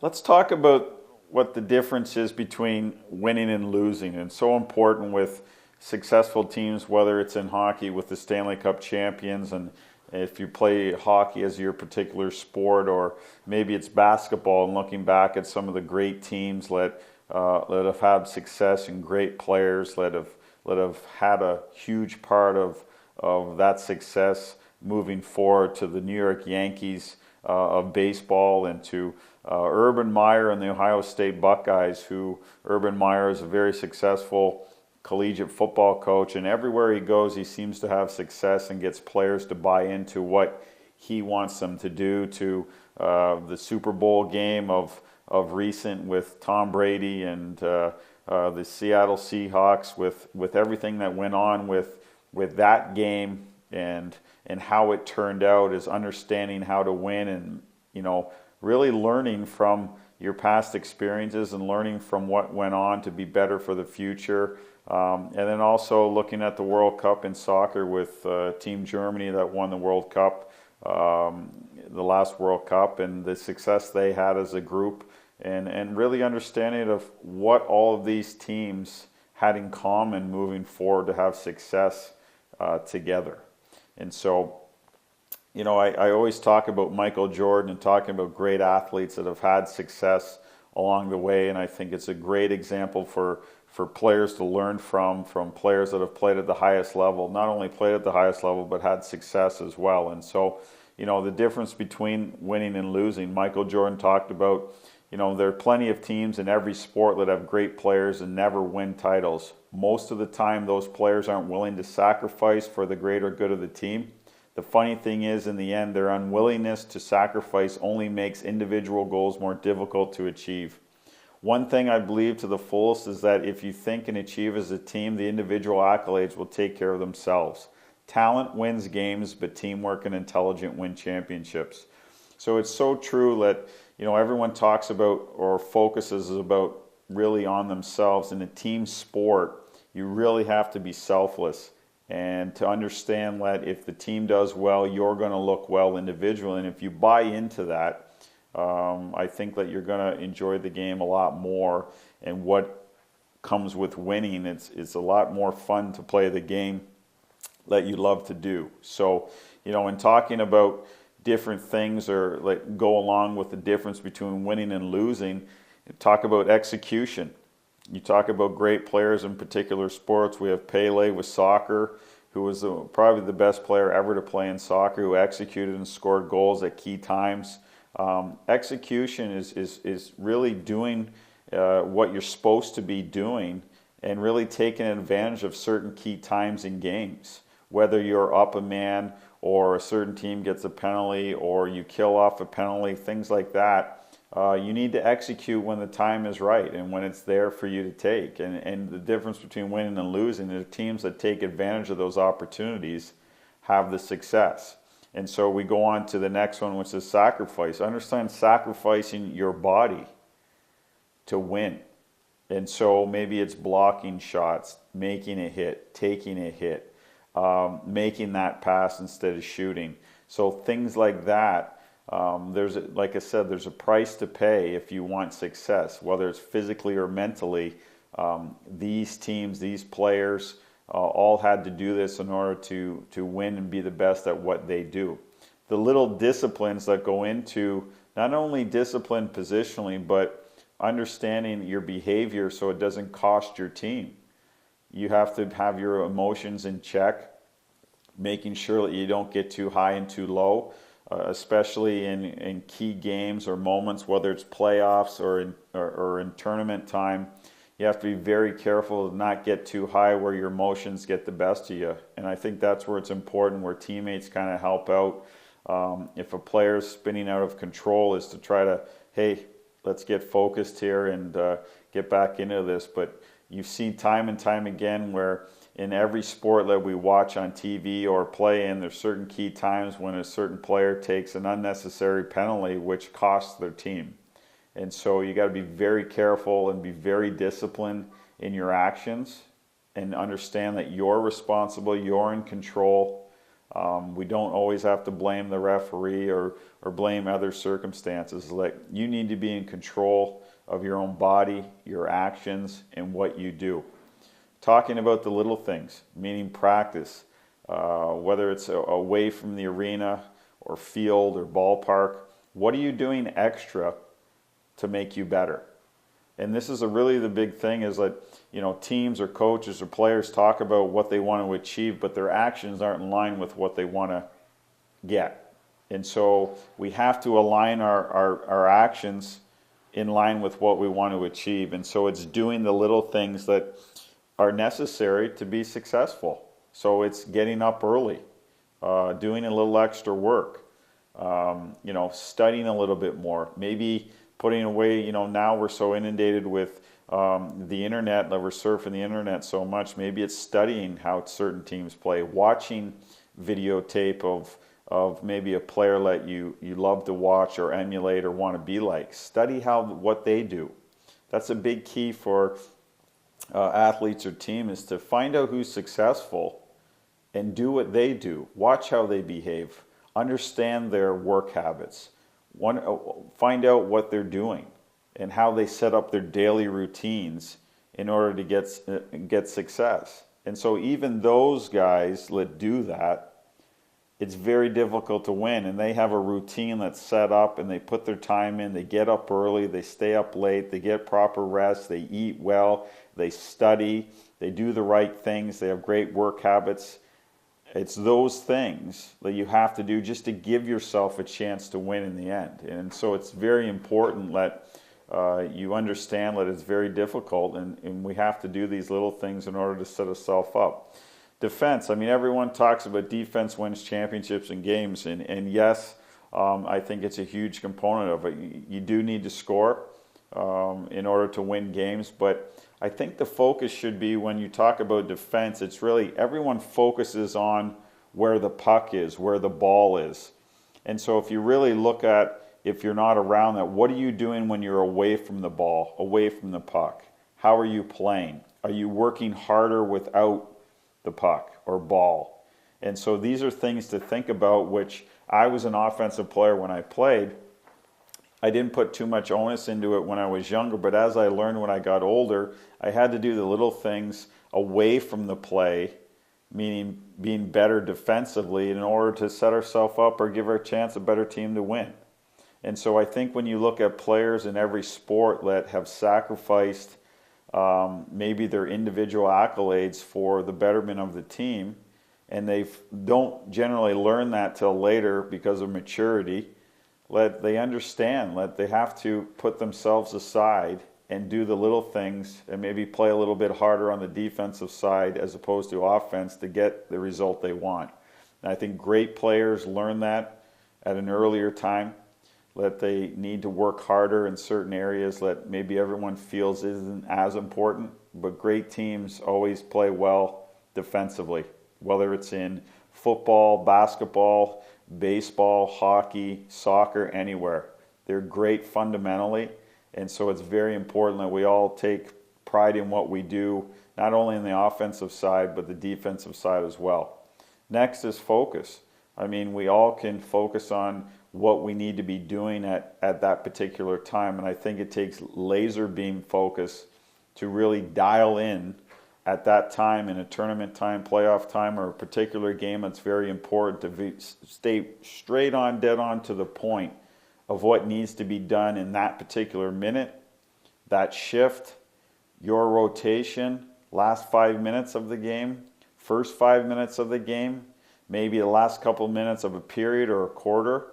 Let's talk about what the difference is between winning and losing. And it's so important with successful teams, whether it's in hockey with the Stanley Cup champions, and if you play hockey as your particular sport, or maybe it's basketball and looking back at some of the great teams that have had success and great players that have had a huge part of that success moving forward to the New York Yankees of baseball, and to Urban Meyer and the Ohio State Buckeyes, who Urban Meyer is a very successful collegiate football coach, and everywhere he goes he seems to have success and gets players to buy into what he wants them to do, to the Super Bowl game of recent with Tom Brady and the Seattle Seahawks, with everything that went on with that game and how it turned out, is understanding how to win, and really learning from your past experiences and learning from what went on to be better for the future. And then also looking at the World Cup in soccer with Team Germany that won the World Cup, the last World Cup, and the success they had as a group, and really understanding of what all of these teams had in common moving forward to have success together. And so, I always talk about Michael Jordan and talking about great athletes that have had success along the way, and I think it's a great example for players to learn from players that have played at the highest level, not only played at the highest level, but had success as well. And so, the difference between winning and losing, Michael Jordan talked about, there are plenty of teams in every sport that have great players and never win titles. Most of the time, those players aren't willing to sacrifice for the greater good of the team. The funny thing is, in the end, their unwillingness to sacrifice only makes individual goals more difficult to achieve. One thing I believe to the fullest is that if you think and achieve as a team, the individual accolades will take care of themselves. Talent wins games, but teamwork and intelligence win championships. So it's so true that everyone talks about or focuses about really on themselves. In a team sport, you really have to be selfless, and to understand that if the team does well, you're going to look well individually. And if you buy into that, I think that you're going to enjoy the game a lot more. And what comes with winning, it's a lot more fun to play the game that you love to do. So, in talking about different things, or like go along with the difference between winning and losing, talk about execution. You talk about great players in particular sports. We have Pele with soccer, who was probably the best player ever to play in soccer, who executed and scored goals at key times. Execution is really doing what you're supposed to be doing, and really taking advantage of certain key times in games. Whether you're up a man, or a certain team gets a penalty, or you kill off a penalty, things like that. You need to execute when the time is right and when it's there for you to take. And the difference between winning and losing is teams that take advantage of those opportunities have the success. And so we go on to the next one, which is sacrifice. Understand sacrificing your body to win. And so maybe it's blocking shots, making a hit, taking a hit, making that pass instead of shooting. So things like that. Like I said, there's a price to pay if you want success, whether it's physically or mentally. These teams, these players, all had to do this in order to win and be the best at what they do. The little disciplines that go into not only discipline positionally, but understanding your behavior so it doesn't cost your team. You have to have your emotions in check, making sure that you don't get too high and too low. Especially in key games or moments, whether it's playoffs or in tournament time, you have to be very careful to not get too high where your emotions get the best of you. And I think that's where it's important, where teammates kind of help out. If a player's spinning out of control, is to try to, hey, let's get focused here and get back into this. But you've seen time and time again where in every sport that we watch on TV or play in, there's certain key times when a certain player takes an unnecessary penalty which costs their team. And so you got to be very careful and be very disciplined in your actions, and understand that you're responsible, you're in control We don't always have to blame the referee or blame other circumstances. Like, you need to be in control of your own body, your actions, and what you do. Talking about the little things, meaning practice, whether it's away from the arena or field or ballpark, what are you doing extra to make you better? And this is really the big thing, is that, you know, teams or coaches or players talk about what they want to achieve, but their actions aren't in line with what they want to get. And so we have to align our actions in line with what we want to achieve. And so it's doing the little things that are necessary to be successful. So it's getting up early, doing a little extra work, you know, studying a little bit more, maybe putting away, you know, now we're so inundated with the internet, that we're surfing the internet so much. Maybe it's studying how certain teams play, watching videotape of maybe a player that you love to watch or emulate or want to be like. Study what they do. That's a big key for athletes or team, is to find out who's successful and do what they do. Watch how they behave. Understand their work habits. Find out what they're doing and how they set up their daily routines in order to get success. And so even those guys that do that, it's very difficult to win. And they have a routine that's set up, and they put their time in. They get up early, they stay up late, they get proper rest, they eat well, they study, they do the right things, they have great work habits. It's those things that you have to do just to give yourself a chance to win in the end. And so it's very important that you understand that it's very difficult, and we have to do these little things in order to set ourselves up. Defense, I mean, everyone talks about defense wins championships and games, and yes, I think it's a huge component of it. You do need to score in order to win games, but I think the focus should be, when you talk about defense, it's really everyone focuses on where the puck is, where the ball is. And so if you really look at, if you're not around that, what are you doing when you're away from the ball, away from the puck? How are you playing? Are you working harder without the puck or ball? And so these are things to think about, which I was an offensive player when I played. I didn't put too much onus into it when I was younger, but as I learned when I got older, I had to do the little things away from the play, meaning being better defensively, in order to set ourselves up or give our chance a better team to win. And so I think when you look at players in every sport that have sacrificed maybe their individual accolades for the betterment of the team, and they don't generally learn that till later because of maturity, they understand that they have to put themselves aside and do the little things and maybe play a little bit harder on the defensive side as opposed to offense to get the result they want. And I think great players learn that at an earlier time, that they need to work harder in certain areas that maybe everyone feels isn't as important, but great teams always play well defensively, whether it's in football, basketball, baseball, hockey, soccer, anywhere. They're great fundamentally, and so it's very important that we all take pride in what we do, not only in the offensive side, but the defensive side as well. Next is focus. I mean, we all can focus on what we need to be doing at that particular time, and I think it takes laser beam focus to really dial in at that time, in a tournament time, playoff time, or a particular game. It's very important to stay straight on, dead on to the point of what needs to be done in that particular minute, that shift, your rotation, last 5 minutes of the game, first 5 minutes of the game, maybe the last couple minutes of a period or a quarter.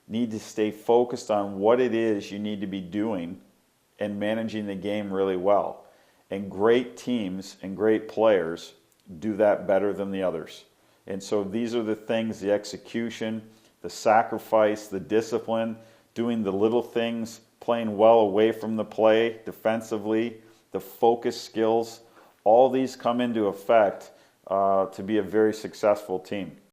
Need to stay focused on what it is you need to be doing and managing the game really well. And great teams and great players do that better than the others. And so these are the things, the execution, the sacrifice, the discipline, doing the little things, playing well away from the play defensively, the focus skills, all these come into effect to be a very successful team.